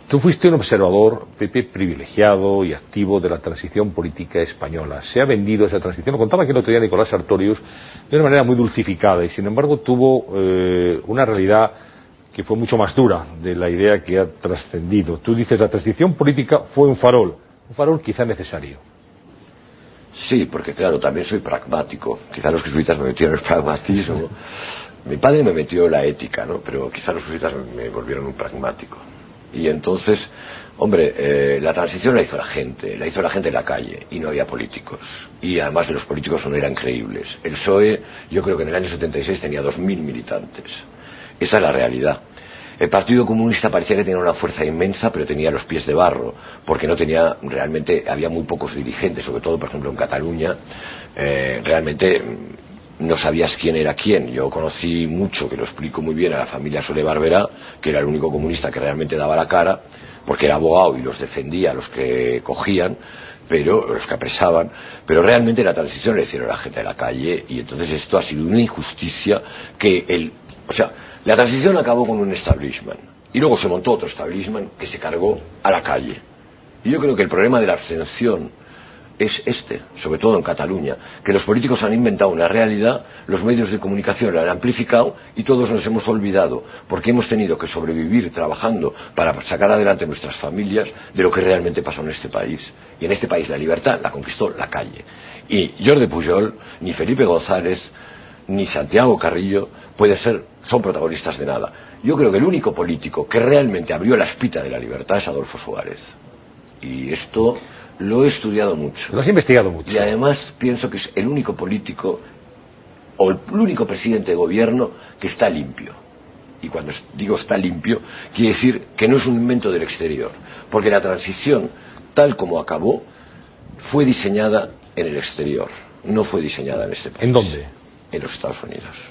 Tú fuiste un observador, Pepe, privilegiado y activo de la transición política española. Se ha vendido esa transición, lo contaba aquí el otro día Nicolás Sartorius, de una manera muy dulcificada, y sin embargo tuvo una realidad que fue mucho más dura de la idea que ha trascendido. Tú dices, la transición política fue un farol quizá necesario. Sí, porque claro, también soy pragmático. Quizá los jesuitas me metieron el pragmatismo. Mi padre me metió la ética, ¿no? Pero quizá los jesuitas me volvieron un pragmático. Y entonces, hombre, la transición la hizo la gente en la calle, y no había políticos. Y además los políticos no eran creíbles. El PSOE, yo creo que en el año 76 tenía 2000 militantes. Esa es la realidad. El Partido Comunista parecía que tenía una fuerza inmensa, pero tenía los pies de barro, porque no tenía, realmente había muy pocos dirigentes, sobre todo, por ejemplo, en Cataluña, realmente no sabías quién era quién. Yo conocí mucho, que lo explico muy bien, a la familia Soler Barberá, que era el único comunista que realmente daba la cara, porque era abogado y los defendía a los que cogían, pero los que apresaban, pero realmente la transición la hicieron la gente de la calle, y entonces esto ha sido una injusticia que la transición acabó con un establishment y luego se montó otro establishment que se cargó a la calle. Y yo creo que el problema de la abstención es sobre todo en Cataluña, que los políticos han inventado una realidad, los medios de comunicación la han amplificado y todos nos hemos olvidado, porque hemos tenido que sobrevivir trabajando para sacar adelante nuestras familias, de lo que realmente pasó en este país. Y en este país la libertad la conquistó la calle. Y Jordi Pujol, ni Felipe González, ni Santiago Carrillo son protagonistas de nada. Yo creo que el único político que realmente abrió la espita de la libertad es Adolfo Suárez. Y esto lo he estudiado mucho. Lo has investigado mucho. Y además pienso que es el único político o el único presidente de gobierno que está limpio. Y cuando digo está limpio, quiere decir que no es un invento del exterior. Porque la transición, tal como acabó, fue diseñada en el exterior. No fue diseñada en este país. ¿En dónde? En los Estados Unidos.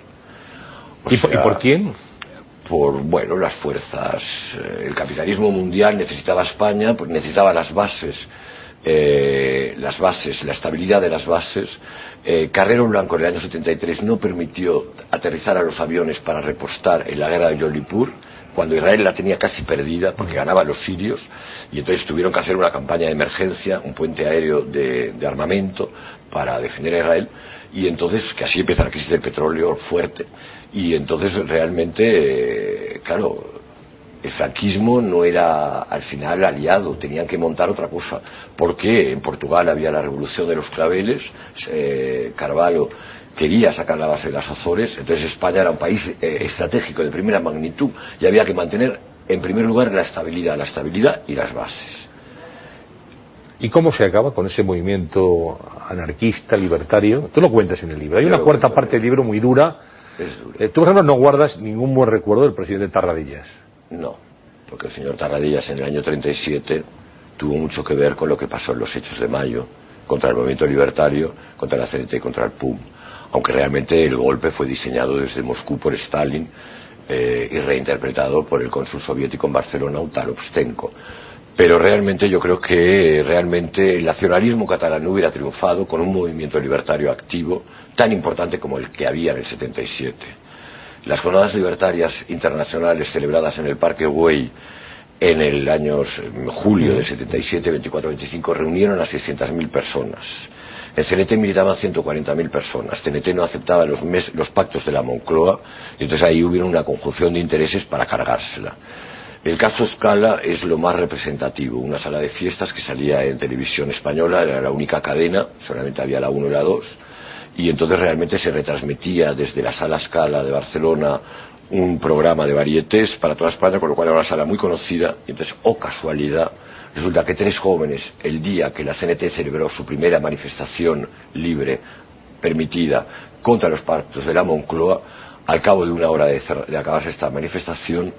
¿Y por quién? Por las fuerzas. El capitalismo mundial necesitaba a España, pues necesitaba las bases, la estabilidad de las bases. Carrero Blanco en el año 73 no permitió aterrizar a los aviones para repostar en la guerra de Yom Kippur, cuando Israel la tenía casi perdida porque ganaban los sirios, y entonces tuvieron que hacer una campaña de emergencia, un puente aéreo de armamento para defender a Israel, y entonces que así empieza la crisis del petróleo fuerte. Y entonces realmente, claro, el franquismo no era al final aliado, tenían que montar otra cosa, porque en Portugal había la revolución de los claveles, Carvalho quería sacar la base de las Azores, entonces España era un país estratégico de primera magnitud y había que mantener en primer lugar la estabilidad y las bases. ¿Y cómo se acaba con ese movimiento anarquista, libertario? Tú lo cuentas en el libro. Hay una cuarta parte del libro muy dura. Es duro. Tú, por ejemplo, no guardas ningún buen recuerdo del presidente Tarradellas. No, porque el señor Tarradellas en el año 37 tuvo mucho que ver con lo que pasó en los hechos de mayo, contra el movimiento libertario, contra la CNT y contra el PUM. Aunque realmente el golpe fue diseñado desde Moscú por Stalin y reinterpretado por el cónsul soviético en Barcelona, Utarov Stenko. Pero realmente yo creo que realmente el nacionalismo catalán no hubiera triunfado con un movimiento libertario activo tan importante como el que había en el 77. Las jornadas libertarias internacionales celebradas en el Parque Güell en el año julio del 77, 24-25, reunieron a 600.000 personas. En CNT militaban 140.000 personas. CNT no aceptaba los pactos de la Moncloa, y entonces ahí hubo una conjunción de intereses para cargársela. El caso Scala es lo más representativo, una sala de fiestas que salía en televisión española, era la única cadena, solamente había la 1 y la 2, y entonces realmente se retransmitía desde la sala Scala de Barcelona un programa de varietés para toda España, con lo cual era una sala muy conocida, y entonces, oh casualidad, resulta que 3 jóvenes, el día que la CNT celebró su primera manifestación libre, permitida, contra los pactos de la Moncloa, al cabo de una hora de acabarse esta manifestación,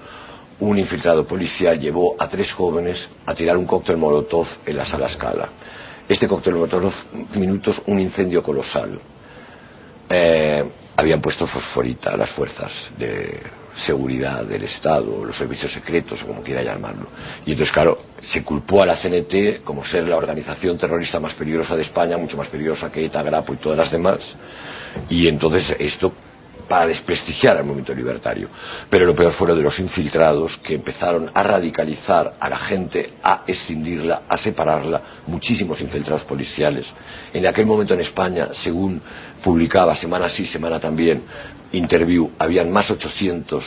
un infiltrado policial llevó a 3 jóvenes a tirar un cóctel molotov en la sala Scala. Este cóctel molotov, minutos, un incendio colosal. Habían puesto fosforita a las fuerzas de seguridad del Estado, los servicios secretos, o como quiera llamarlo. Y entonces, claro, se culpó a la CNT como ser la organización terrorista más peligrosa de España, mucho más peligrosa que ETA, Grapo y todas las demás. Y entonces esto para desprestigiar al movimiento libertario. Pero lo peor fue lo de los infiltrados, que empezaron a radicalizar a la gente, a escindirla, a separarla, muchísimos infiltrados policiales. En aquel momento en España, según publicaba semana sí, semana también, Interview, habían más 800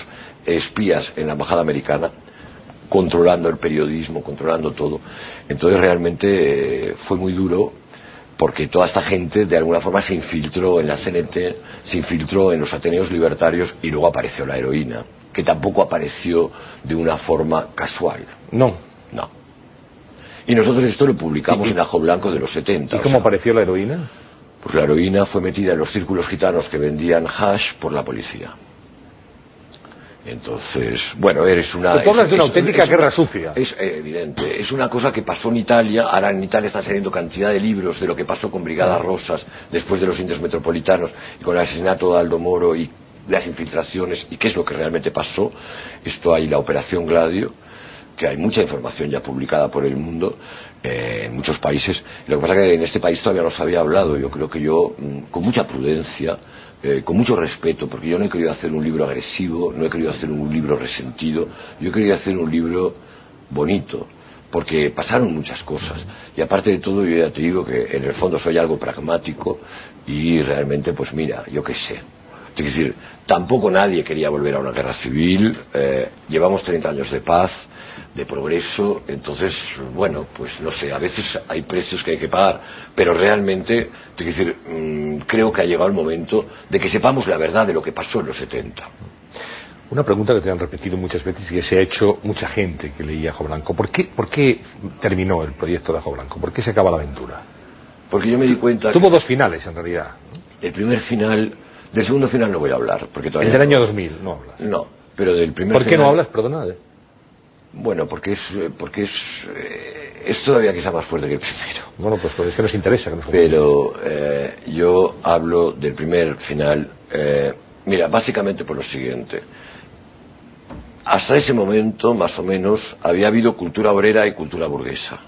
espías en la embajada americana, controlando el periodismo, controlando todo. Entonces realmente fue muy duro, porque toda esta gente de alguna forma se infiltró en la CNT, se infiltró en los Ateneos libertarios, y luego apareció la heroína, que tampoco apareció de una forma casual. No. No. Y nosotros esto lo publicamos en Ajo Blanco de los 70. ¿Y cómo apareció la heroína? Pues la heroína fue metida en los círculos gitanos que vendían hash por la policía. Entonces, bueno, eres una... Tú hablas de una auténtica guerra sucia. Es evidente. Es una cosa que pasó en Italia. Ahora en Italia están saliendo cantidad de libros de lo que pasó con Brigadas Rosas después de los indios metropolitanos y con el asesinato de Aldo Moro y las infiltraciones y qué es lo que realmente pasó. Esto hay la Operación Gladio, que hay mucha información ya publicada por el mundo en muchos países. Lo que pasa es que en este país todavía no se había hablado. Yo creo que yo, con mucha prudencia, con mucho respeto, porque yo no he querido hacer un libro agresivo, no he querido hacer un libro resentido, yo he querido hacer un libro bonito, porque pasaron muchas cosas. Y aparte de todo, yo ya te digo que en el fondo soy algo pragmático y realmente, pues mira, yo qué sé. Es decir, tampoco nadie quería volver a una guerra civil, llevamos 30 años de paz, de progreso, entonces, bueno, pues no sé, a veces hay precios que hay que pagar, pero realmente, es decir, creo que ha llegado el momento de que sepamos la verdad de lo que pasó en los 70. Una pregunta que te han repetido muchas veces y que se ha hecho mucha gente que leía Ajo Blanco. ¿Por qué terminó el proyecto de Ajo Blanco? ¿Por qué se acaba la aventura? Porque yo me di cuenta... Tuvo dos finales, en realidad. El primer final... Del segundo final no voy a hablar, porque todavía... El del año 2000, no hablas. No, pero del primer final... ¿Por qué no hablas? Perdona. Bueno, porque es todavía quizá más fuerte que el primero. Bueno, pues es que nos interesa. Pero yo hablo del primer final, mira, básicamente por lo siguiente. Hasta ese momento, más o menos, había habido cultura obrera y cultura burguesa.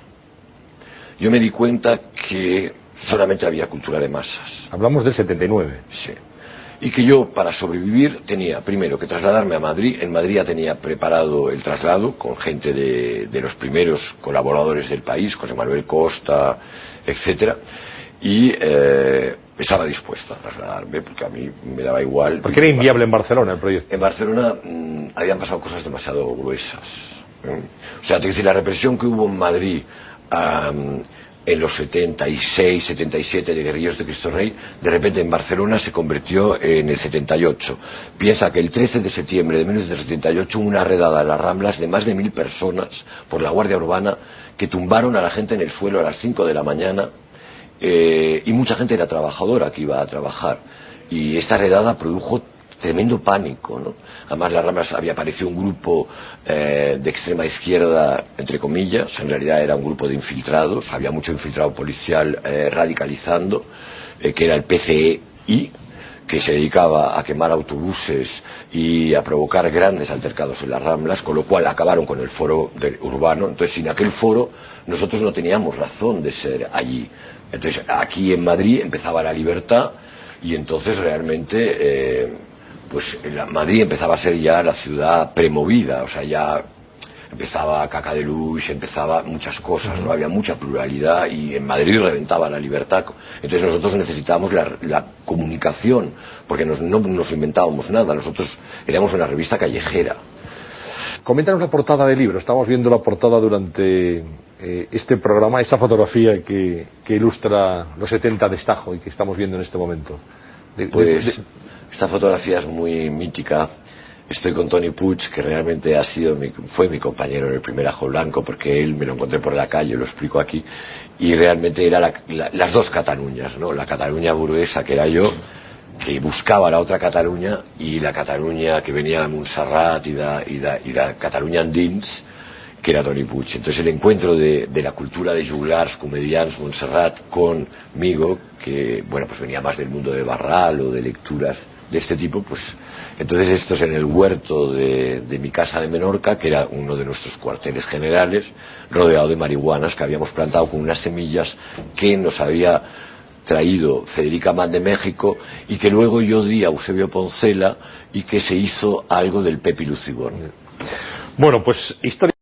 Yo me di cuenta que solamente había cultura de masas. Hablamos del 79. Sí. Y que yo, para sobrevivir, tenía primero que trasladarme a Madrid. En Madrid ya tenía preparado el traslado con gente de los primeros colaboradores del país, José Manuel Costa, etcétera. Y estaba dispuesto a trasladarme, porque a mí me daba igual. ¿Por qué era inviable en Barcelona el proyecto? En Barcelona habían pasado cosas demasiado gruesas. O sea, que si la represión que hubo en Madrid... en los 76, 77 de guerrilleros de Cristo Rey, de repente en Barcelona se convirtió en el 78. Piensa que el 13 de septiembre de 1978 hubo una redada en las Ramblas de más de 1000 personas por la Guardia Urbana que tumbaron a la gente en el suelo a las 5 de la mañana y mucha gente era trabajadora que iba a trabajar. Y esta redada produjo tremendo pánico, ¿no? Además, las Ramblas había aparecido un grupo de extrema izquierda, entre comillas, en realidad era un grupo de infiltrados, había mucho infiltrado policial radicalizando, que era el PCI, que se dedicaba a quemar autobuses y a provocar grandes altercados en las Ramblas, con lo cual acabaron con el foro urbano. Entonces, sin aquel foro, nosotros no teníamos razón de ser allí. Entonces, aquí en Madrid empezaba la libertad y entonces realmente... pues Madrid empezaba a ser ya la ciudad premovida, o sea, ya empezaba Caca de Luz, empezaba muchas cosas, ¿no? Había mucha pluralidad y en Madrid reventaba la libertad. Entonces nosotros necesitábamos la comunicación, porque no nos inventábamos nada, nosotros éramos una revista callejera. Coméntanos la portada del libro. Estamos viendo la portada durante este programa, esa fotografía que ilustra los 70 de Estajo y que estamos viendo en este momento. Esta fotografía es muy mítica. Estoy con Toni Puig, que realmente fue mi compañero en el primer Ajo Blanco, porque él me lo encontré por la calle, lo explico aquí, y realmente era las dos Cataluñas, ¿no? La Cataluña burguesa, que era yo, que buscaba la otra Cataluña, y la Cataluña que venía de Montserrat y la Cataluña andins, que era Toni Puig. Entonces el encuentro de la cultura de juglars, comedians, Montserrat, conmigo, que bueno, pues venía más del mundo de Barral o de lecturas de este tipo, pues entonces esto es en el huerto de mi casa de Menorca, que era uno de nuestros cuarteles generales, rodeado de marihuanas que habíamos plantado con unas semillas que nos había traído Federica Mann de México y que luego yo di a Eusebio Poncela y que se hizo algo del Pepi Luciborne. Bueno, pues historia